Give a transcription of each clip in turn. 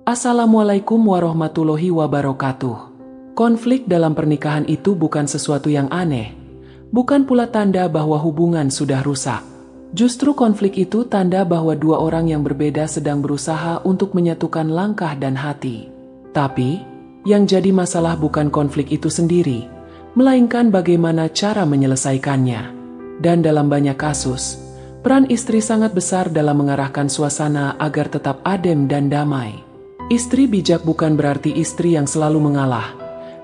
Assalamualaikum warahmatullahi wabarakatuh. Konflik dalam pernikahan itu bukan sesuatu yang aneh, bukan pula tanda bahwa hubungan sudah rusak. Justru konflik itu tanda bahwa dua orang yang berbeda sedang berusaha untuk menyatukan langkah dan hati. Tapi, yang jadi masalah bukan konflik itu sendiri, melainkan bagaimana cara menyelesaikannya. Dan dalam banyak kasus, peran istri sangat besar dalam mengarahkan suasana agar tetap adem dan damai. Istri bijak bukan berarti istri yang selalu mengalah,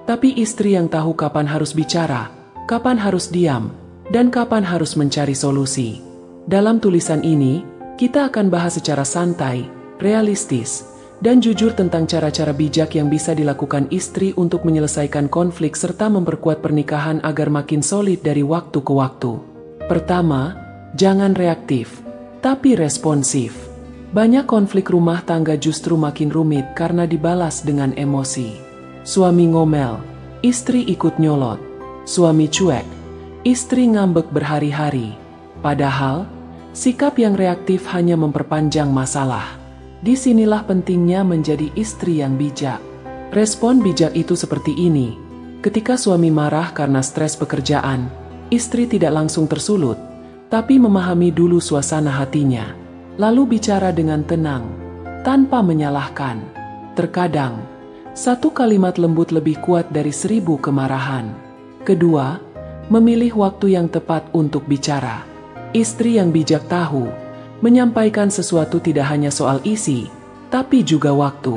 tapi istri yang tahu kapan harus bicara, kapan harus diam, dan kapan harus mencari solusi. Dalam tulisan ini, kita akan bahas secara santai, realistis, dan jujur tentang cara-cara bijak yang bisa dilakukan istri untuk menyelesaikan konflik serta memperkuat pernikahan agar makin solid dari waktu ke waktu. Pertama, jangan reaktif, tapi responsif. Banyak konflik rumah tangga justru makin rumit karena dibalas dengan emosi. Suami ngomel, istri ikut nyolot. Suami cuek, istri ngambek berhari-hari. Padahal, sikap yang reaktif hanya memperpanjang masalah. Disinilah pentingnya menjadi istri yang bijak. Respon bijak itu seperti ini. Ketika suami marah karena stres pekerjaan, istri tidak langsung tersulut, tapi memahami dulu suasana hatinya. Lalu bicara dengan tenang, tanpa menyalahkan. Terkadang, satu kalimat lembut lebih kuat dari 1000 kemarahan. Kedua, memilih waktu yang tepat untuk bicara. Istri yang bijak tahu, menyampaikan sesuatu tidak hanya soal isi, tapi juga waktu.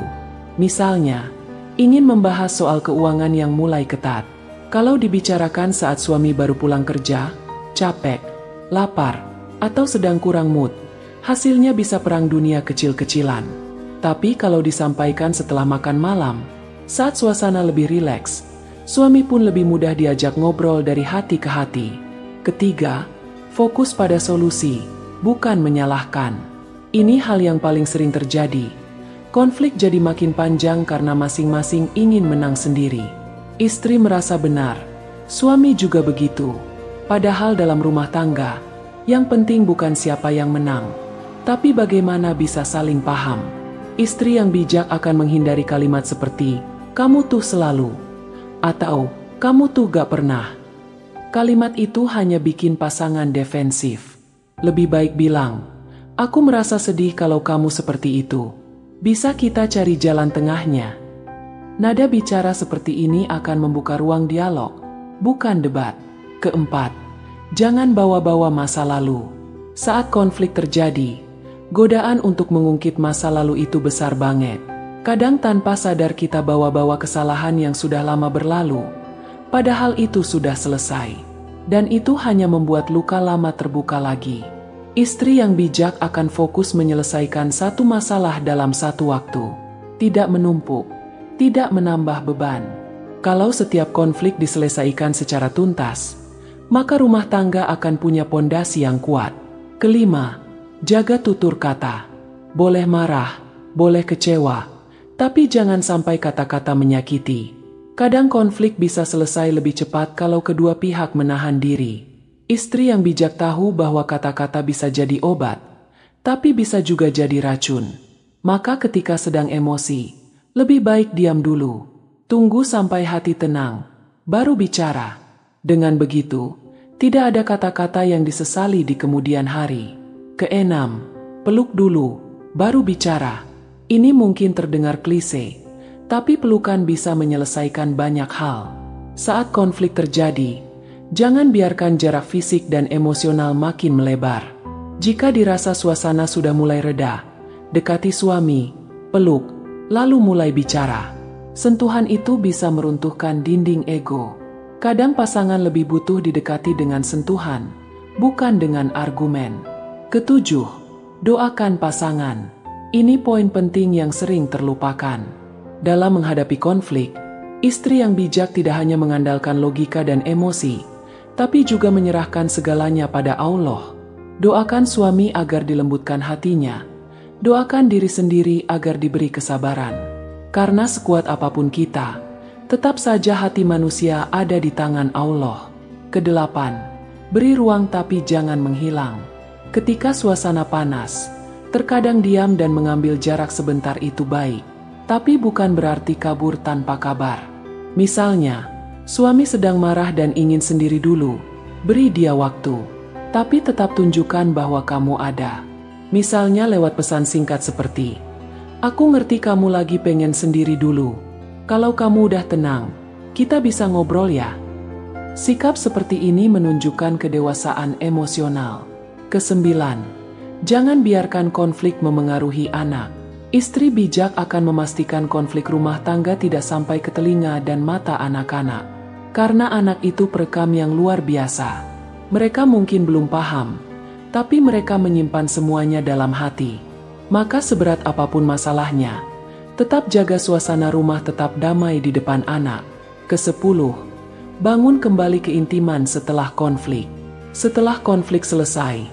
Misalnya, ingin membahas soal keuangan yang mulai ketat. Kalau dibicarakan saat suami baru pulang kerja, capek, lapar, atau sedang kurang mood, hasilnya bisa perang dunia kecil-kecilan. Tapi kalau disampaikan setelah makan malam, saat suasana lebih rileks, suami pun lebih mudah diajak ngobrol dari hati ke hati. Ketiga, fokus pada solusi, bukan menyalahkan. Ini hal yang paling sering terjadi. Konflik jadi makin panjang karena masing-masing ingin menang sendiri. Istri merasa benar, suami juga begitu. Padahal dalam rumah tangga, yang penting bukan siapa yang menang, tapi bagaimana bisa saling paham. Istri yang bijak akan menghindari kalimat seperti, "Kamu tuh selalu," atau "Kamu tuh gak pernah." Kalimat itu hanya bikin pasangan defensif. Lebih baik bilang, "Aku merasa sedih kalau kamu seperti itu. Bisa kita cari jalan tengahnya?" Nada bicara seperti ini akan membuka ruang dialog, bukan debat. Keempat, jangan bawa-bawa masa lalu. Saat konflik terjadi, godaan untuk mengungkit masa lalu itu besar banget. Kadang tanpa sadar kita bawa-bawa kesalahan yang sudah lama berlalu, padahal itu sudah selesai. Dan itu hanya membuat luka lama terbuka lagi. Istri yang bijak akan fokus menyelesaikan satu masalah dalam satu waktu. Tidak menumpuk, tidak menambah beban. Kalau setiap konflik diselesaikan secara tuntas, maka rumah tangga akan punya pondasi yang kuat. Kelima, jaga tutur kata. Boleh marah, boleh kecewa, tapi jangan sampai kata-kata menyakiti. Kadang konflik bisa selesai lebih cepat kalau kedua pihak menahan diri. Istri yang bijak tahu bahwa kata-kata bisa jadi obat, tapi bisa juga jadi racun. Maka ketika sedang emosi, lebih baik diam dulu. Tunggu sampai hati tenang, baru bicara. Dengan begitu, tidak ada kata-kata yang disesali di kemudian hari. Keenam, peluk dulu, baru bicara. Ini mungkin terdengar klise, tapi pelukan bisa menyelesaikan banyak hal. Saat konflik terjadi, jangan biarkan jarak fisik dan emosional makin melebar. Jika dirasa suasana sudah mulai reda, dekati suami, peluk, lalu mulai bicara. Sentuhan itu bisa meruntuhkan dinding ego. Kadang pasangan lebih butuh didekati dengan sentuhan, bukan dengan argumen. Ketujuh, doakan pasangan. Ini poin penting yang sering terlupakan. Dalam menghadapi konflik, istri yang bijak tidak hanya mengandalkan logika dan emosi, tapi juga menyerahkan segalanya pada Allah. Doakan suami agar dilembutkan hatinya. Doakan diri sendiri agar diberi kesabaran. Karena sekuat apapun kita, tetap saja hati manusia ada di tangan Allah. Kedelapan, beri ruang tapi jangan menghilang. Ketika suasana panas, terkadang diam dan mengambil jarak sebentar itu baik. tapi bukan berarti kabur tanpa kabar. Misalnya, suami sedang marah dan ingin sendiri dulu, beri dia waktu, tapi tetap tunjukkan bahwa kamu ada. Misalnya lewat pesan singkat seperti, "Aku ngerti kamu lagi pengen sendiri dulu. Kalau kamu udah tenang, kita bisa ngobrol ya." Sikap seperti ini menunjukkan kedewasaan emosional. Kesembilan, jangan biarkan konflik memengaruhi anak. Istri bijak akan memastikan konflik rumah tangga tidak sampai ke telinga dan mata anak-anak. Karena anak itu perekam yang luar biasa. Mereka mungkin belum paham, tapi mereka menyimpan semuanya dalam hati. Maka seberat apapun masalahnya, tetap jaga suasana rumah tetap damai di depan anak. Kesepuluh, bangun kembali keintiman setelah konflik. Setelah konflik selesai,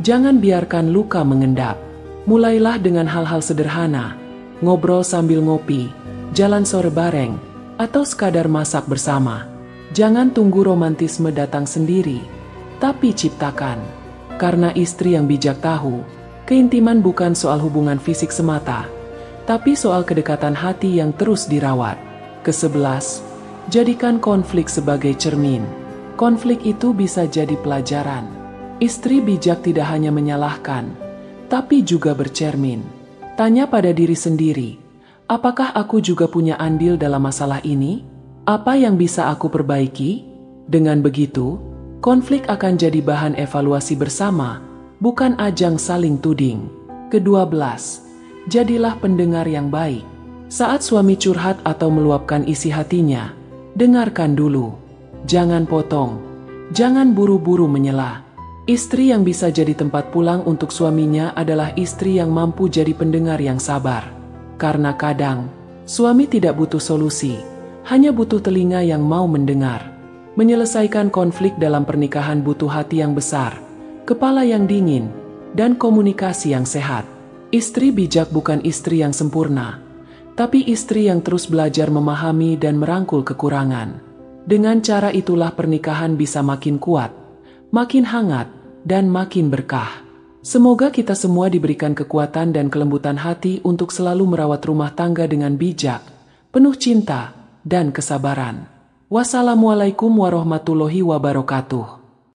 jangan biarkan luka mengendap. Mulailah dengan hal-hal sederhana, ngobrol sambil ngopi, jalan sore bareng, atau sekadar masak bersama. Jangan tunggu romantisme datang sendiri, tapi ciptakan. Karena istri yang bijak tahu, keintiman bukan soal hubungan fisik semata, tapi soal kedekatan hati yang terus dirawat. Kesebelas, jadikan konflik sebagai cermin. Konflik itu bisa jadi pelajaran. Istri bijak tidak hanya menyalahkan, tapi juga bercermin. Tanya pada diri sendiri, apakah aku juga punya andil dalam masalah ini? Apa yang bisa aku perbaiki? Dengan begitu, konflik akan jadi bahan evaluasi bersama, bukan ajang saling tuding. Kedua-belas, jadilah pendengar yang baik. Saat suami curhat atau meluapkan isi hatinya, dengarkan dulu. Jangan potong, jangan buru-buru menyela. Istri yang bisa jadi tempat pulang untuk suaminya adalah istri yang mampu jadi pendengar yang sabar. Karena kadang, suami tidak butuh solusi, hanya butuh telinga yang mau mendengar. Menyelesaikan konflik dalam pernikahan butuh hati yang besar, kepala yang dingin, dan komunikasi yang sehat. Istri bijak bukan istri yang sempurna, tapi istri yang terus belajar memahami dan merangkul kekurangan. Dengan cara itulah pernikahan bisa makin kuat, makin hangat, dan makin berkah. Semoga kita semua diberikan kekuatan dan kelembutan hati untuk selalu merawat rumah tangga dengan bijak, penuh cinta, dan kesabaran. Wassalamualaikum warahmatullahi wabarakatuh.